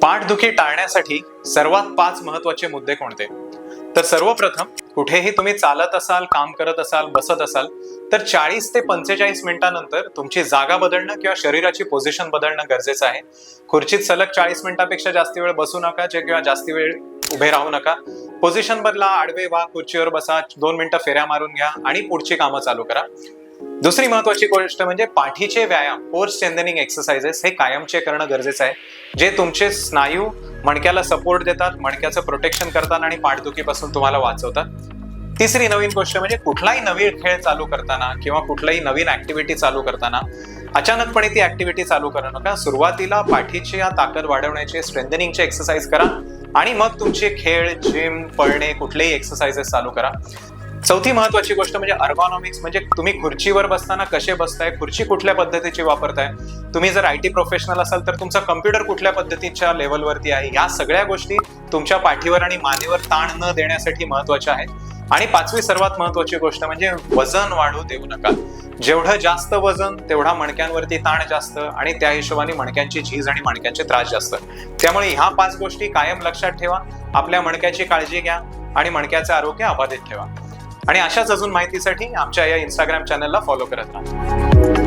पाठदुखी टाळण्यासाठी सर्वात 5 महत्त्वाचे मुद्दे कोणते? तर सर्वप्रथम कुठेही तुम्ही चालत असाल, काम करत असाल, बसत असाल तर 40 ते 45 मिनिटांनंतर तुमची जागा बदलणं किंवा शरीराची पोझिशन बदलणं गरजेचं आहे. खुर्चीत सलग 40 मिनिटांपेक्षा जास्त वेळ बसू नका किंवा जास्त वेळ उभे राहू नका. पोझिशन बदला, आडवे व्हा, खुर्चीवर बसा, 2 मिनिटं फेऱ्या मारून घ्या आणि पुढची कामं चालू करा. दुसरी महत्वाची गोष्ट म्हणजे पाठीचे व्यायाम, कोर स्ट्रेंथनिंग एक्सरसाइजेस हे कायमचे करणं गरजेचं आहे, जे तुमचे स्नायू मणक्याला सपोर्ट देतात, मणक्याचं प्रोटेक्शन करतात आणि पाठदुखीपासून तुम्हाला वाचवतात. तिसरी नवीन गोष्ट म्हणजे कुठलाही नवीन खेळ चालू करताना किंवा कुठलाही नवीन ऍक्टिव्हिटी चालू करताना अचानकपणे ती ऍक्टिव्हिटी चालू करू नका. सुरुवातीला पाठीची ताकद वाढवण्याचे स्ट्रेंथनिंगचे एक्सरसाइज करा आणि मग तुमचे खेळ, जिम, पळणे, कुठलेही एक्सरसाइजेस चालू करा. चौथी महत्वाची गोष्ट म्हणजे अर्गोनॉमिक्स, म्हणजे तुम्ही खुर्चीवर बसताना कसे बसताय, खुर्ची कुठल्या पद्धतीची वापरताय. तुम्ही जर IT प्रोफेशनल असाल तर तुमचा कम्प्युटर कुठल्या पद्धतीच्या लेवलवरती आहे. या सगळ्या गोष्टी तुमच्या पाठीवर आणि मानेवर ताण न देण्यासाठी महत्वाच्या आहेत. आणि 5वी सर्वात महत्वाची गोष्ट म्हणजे वजन वाढू देऊ नका. जेवढं जास्त वजन तेवढा मणक्यांवरती ताण जास्त आणि त्या हिशोबाने मणक्यांची झीज आणि मणक्यांचे त्रास जास्त. त्यामुळे ह्या 5 गोष्टी कायम लक्षात ठेवा. आपल्या मणक्याची काळजी घ्या आणि मणक्याचे आरोग्य अबाधित ठेवा. आणि अशाच अजून माहितीसाठी आमच्या या Instagram चॅनलला फॉलो करत राहा.